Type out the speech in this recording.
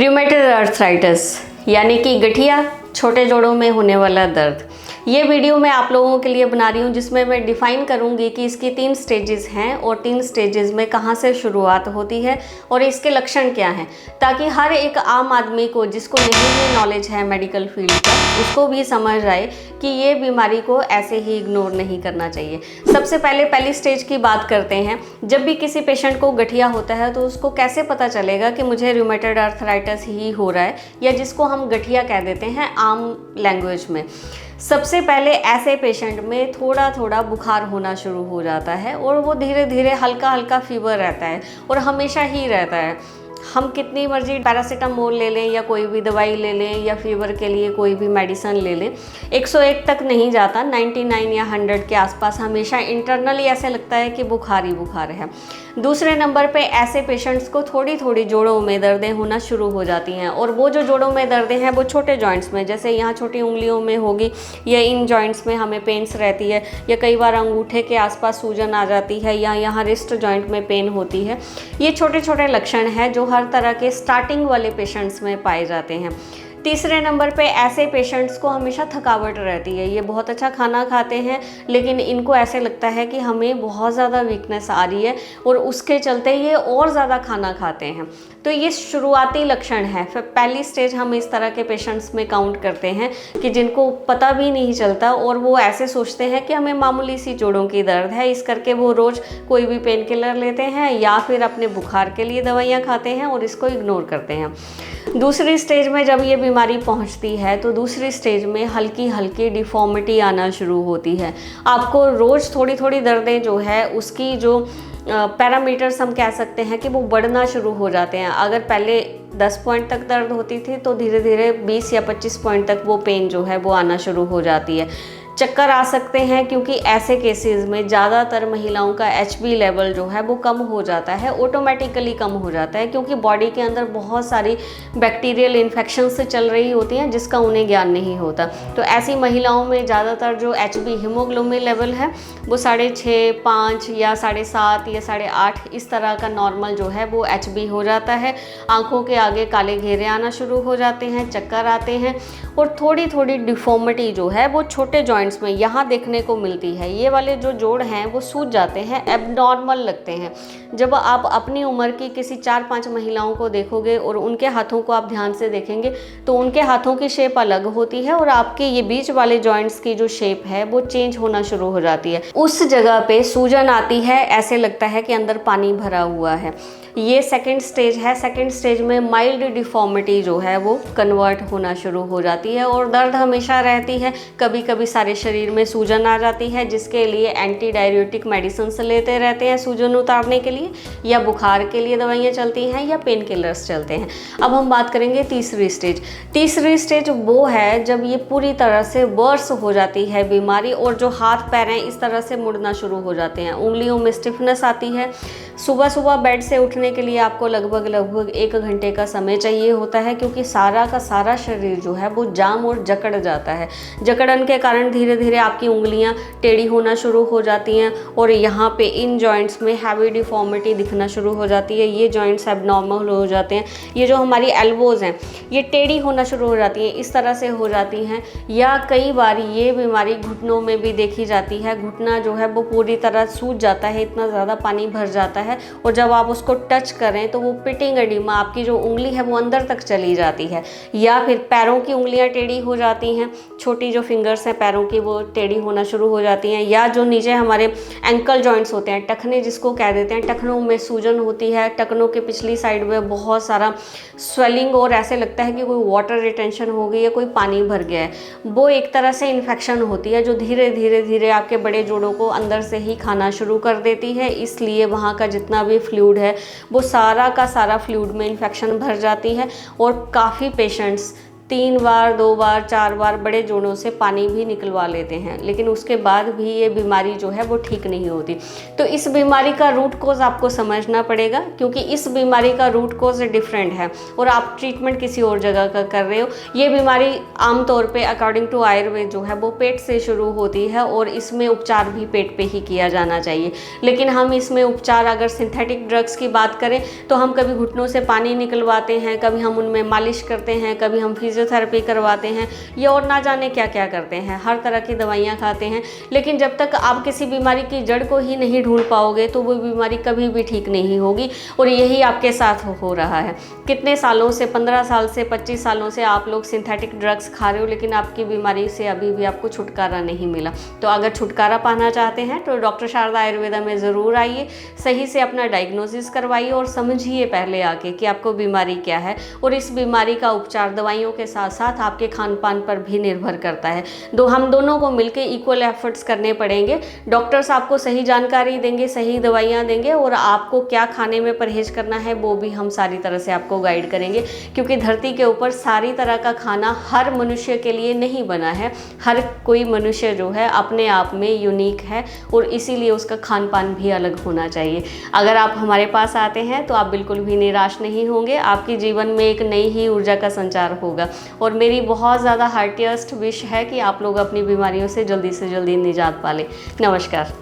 Rheumatoid arthritis यानी कि गठिया, छोटे जोड़ों में होने वाला दर्द। ये वीडियो मैं आप लोगों के लिए बना रही हूँ जिसमें मैं डिफ़ाइन करूँगी कि इसकी 3 स्टेजेस हैं और 3 स्टेजेस में कहाँ से शुरुआत होती है और इसके लक्षण क्या हैं, ताकि हर एक आम आदमी को जिसको नहीं भी नॉलेज है मेडिकल फील्ड का उसको भी समझ आए कि ये बीमारी को ऐसे ही इग्नोर नहीं करना चाहिए। सबसे पहले पहली स्टेज की बात करते हैं। जब भी किसी पेशेंट को गठिया होता है तो उसको कैसे पता चलेगा कि मुझे रूमेटॉइड आर्थराइटिस ही हो रहा है, या जिसको हम गठिया कह देते हैं आम लैंग्वेज में। सबसे पहले ऐसे पेशेंट में थोड़ा थोड़ा बुखार होना शुरू हो जाता है और वो धीरे धीरे हल्का हल्का फीवर रहता है और हमेशा ही रहता है। हम कितनी मर्जी पैरासीटामोल ले लें या कोई भी दवाई ले लें या फीवर के लिए कोई भी मेडिसिन ले लें, 101 तक नहीं जाता, 99 या 100 के आसपास हमेशा इंटरनली ऐसे लगता है कि बुखार ही बुखार है। दूसरे नंबर पे ऐसे पेशेंट्स को थोड़ी थोड़ी जोड़ों में दर्दें होना शुरू हो जाती हैं, और वो जो जोड़ों में दर्दें हैं वो छोटे जॉइंट्स में, जैसे यहाँ छोटी उंगलियों में होगी या इन जॉइंट्स में हमें पेन्स रहती है, या कई बार अंगूठे के आसपास सूजन आ जाती है, या यहाँ रिस्ट जॉइंट में पेन होती है। ये छोटे छोटे लक्षण हैं जो हर तरह के स्टार्टिंग वाले पेशेंट्स में पाए जाते हैं। तीसरे नंबर पे ऐसे पेशेंट्स को हमेशा थकावट रहती है। ये बहुत अच्छा खाना खाते हैं लेकिन इनको ऐसे लगता है कि हमें बहुत ज़्यादा वीकनेस आ रही है और उसके चलते ये और ज़्यादा खाना खाते हैं। तो ये शुरुआती लक्षण है। फिर पहली स्टेज हम इस तरह के पेशेंट्स में काउंट करते हैं कि जिनको पता भी नहीं चलता और वो ऐसे सोचते हैं कि हमें मामूली सी जोड़ों की दर्द है, इस करके वो रोज़ कोई भी पेन किलर लेते हैं या फिर अपने बुखार के लिए दवाइयाँ खाते हैं और इसको इग्नोर करते हैं। दूसरी स्टेज में जब ये बीमारी पहुंचती है तो दूसरी स्टेज में हल्की हल्की डिफॉर्मिटी आना शुरू होती है। आपको रोज़ थोड़ी थोड़ी दर्दें जो है उसकी जो पैरामीटर्स हम कह सकते हैं कि वो बढ़ना शुरू हो जाते हैं। अगर पहले 10 पॉइंट तक दर्द होती थी तो धीरे धीरे 20 या 25 पॉइंट तक वो पेन जो है वो आना शुरू हो जाती है। चक्कर आ सकते हैं क्योंकि ऐसे केसेस में ज़्यादातर महिलाओं का HB लेवल जो है वो कम हो जाता है, ऑटोमेटिकली कम हो जाता है, क्योंकि बॉडी के अंदर बहुत सारी बैक्टीरियल इन्फेक्शन से चल रही होती हैं जिसका उन्हें ज्ञान नहीं होता। तो ऐसी महिलाओं में ज़्यादातर जो HB हीमोग्लोबिन लेवल है वो 6.5, 5 या 7.5 या 8.5 इस तरह का नॉर्मल जो है वो HB हो जाता है। आँखों के आगे काले घेरे आना शुरू हो जाते हैं, चक्कर आते हैं और थोड़ी थोड़ी डिफॉर्मिटी जो है वो छोटे जॉइंट्स में यहाँ देखने को मिलती है। ये वाले जो जोड़ हैं वो सूज जाते हैं, एबनॉर्मल लगते हैं। जब आप अपनी उम्र की किसी 4-5 महिलाओं को देखोगे और उनके हाथों को आप ध्यान से देखेंगे तो उनके हाथों की शेप अलग होती है और आपके ये बीच वाले जॉइंट्स की जो शेप है वो चेंज होना शुरू हो जाती है। उस जगह पे सूजन आती है, ऐसे लगता है कि अंदर पानी भरा हुआ है। ये सेकंड स्टेज है। सेकंड स्टेज में माइल्ड डिफॉर्मिटी जो है वो कन्वर्ट होना शुरू हो जाती है और दर्द हमेशा रहती है। कभी कभी सारे शरीर में सूजन आ जाती है जिसके लिए एंटी डायरियोटिक मेडिसिन लेते रहते हैं सूजन उतारने के लिए, या बुखार के लिए दवाइयाँ चलती हैं या पेन किलर्स चलते हैं। अब हम बात करेंगे तीसरी स्टेज। तीसरी स्टेज वो है जब ये पूरी तरह से वर्स हो जाती है बीमारी और जो हाथ पैर हैं इस तरह से मुड़ना शुरू हो जाते हैं, उंगलियों में स्टिफनेस आती है। सुबह सुबह बेड से उठने के लिए आपको लगभग 1 घंटे का समय चाहिए होता है, क्योंकि सारा का सारा शरीर जो है वो जाम और जकड़ जाता है। जकड़न के कारण धीरे धीरे आपकी उंगलियां टेढ़ी होना शुरू हो जाती हैं और यहाँ पे इन जॉइंट्स में हैवी डिफॉर्मिटी दिखना शुरू हो जाती है। ये जॉइंट्स एबनॉर्मल हो जाते हैं। ये जो हमारी एल्बोज़ हैं ये टेढ़ी होना शुरू हो जाती हैं, इस तरह से हो जाती हैं। या कई बार ये बीमारी घुटनों में भी देखी जाती है। घुटना जो है वो पूरी तरह सूज जाता है, इतना ज़्यादा पानी भर जाता है और जब आप उसको टच करें तो वो पिटिंग एडिमा, आपकी जो उंगली है वो अंदर तक चली जाती है। या फिर पैरों की उंगलियां टेढ़ी हो जाती हैं, छोटी जो फिंगर्स हैं पैरों की वो टेढ़ी होना शुरू हो जाती हैं। या जो नीचे हमारे एंकल जॉइंट्स होते हैं, टखने जिसको कह देते हैं, टखनों में सूजन होती है। टखनों के पिछली साइड में बहुत सारा स्वेलिंग और ऐसे लगता है कि कोई वाटर रिटेंशन हो गई है, कोई पानी भर गया है। वो एक तरह से इन्फेक्शन होती है जो धीरे धीरे धीरे आपके बड़े जोड़ों को अंदर से ही खाना शुरू कर देती है। इसलिए वहाँ का जितना भी फ्लूइड है वो सारा का सारा फ्लूइड में इन्फेक्शन भर जाती है और काफ़ी पेशेंट्स 3 बार 2 बार 4 बार बड़े जोड़ों से पानी भी निकलवा लेते हैं, लेकिन उसके बाद भी ये बीमारी जो है वो ठीक नहीं होती। तो इस बीमारी का रूट कॉज आपको समझना पड़ेगा, क्योंकि इस बीमारी का रूट कॉज डिफरेंट है और आप ट्रीटमेंट किसी और जगह का कर रहे हो। ये बीमारी आमतौर पे अकॉर्डिंग टू आयुर्वेद जो है वो पेट से शुरू होती है और इसमें उपचार भी पेट पे ही किया जाना चाहिए। लेकिन हम इसमें उपचार अगर सिंथेटिक ड्रग्स की बात करें तो हम कभी घुटनों से पानी निकलवाते हैं, कभी हम उनमें मालिश करते हैं, कभी हम फिजियोथेरेपी करवाते हैं, ये और ना जाने क्या क्या करते हैं, हर तरह की दवाइयाँ खाते हैं। लेकिन जब तक आप किसी बीमारी की जड़ को ही नहीं ढूंढ पाओगे तो वो बीमारी कभी भी ठीक नहीं होगी। और यही आपके साथ हो रहा है। कितने सालों से, 15 साल से, 25 सालों से आप लोग सिंथेटिक ड्रग्स खा रहे हो, लेकिन आपकी बीमारी से अभी भी आपको छुटकारा नहीं मिला। तो अगर छुटकारा पाना चाहते हैं तो डॉक्टर शारदा आयुर्वेदा में ज़रूर आइए, सही से अपना डायग्नोसिस करवाइए और समझिए पहले आके कि आपको बीमारी क्या है। और इस बीमारी का उपचार दवाइयों के साथ साथ आपके खान पान पर भी निर्भर करता है। हम दोनों को मिलकर इक्वल एफर्ट्स करने पड़ेंगे। डॉक्टर्स आपको सही जानकारी देंगे, सही दवाइयाँ देंगे और आपको क्या खाने में परहेज करना है वो भी हम सारी तरह से आपको गाइड करेंगे, क्योंकि धरती के ऊपर सारी तरह का खाना हर मनुष्य के लिए नहीं बना है। हर कोई मनुष्य जो है अपने आप में यूनिक है और इसीलिए उसका खान पान भी अलग होना चाहिए। अगर आप हमारे पास आते हैं तो आप बिल्कुल भी निराश नहीं होंगे, आपके जीवन में एक नई ही ऊर्जा का संचार होगा। और मेरी बहुत ज़्यादा हार्टिएस्ट विश है कि आप लोग अपनी बीमारियों से जल्दी निजात पा लें। नमस्कार।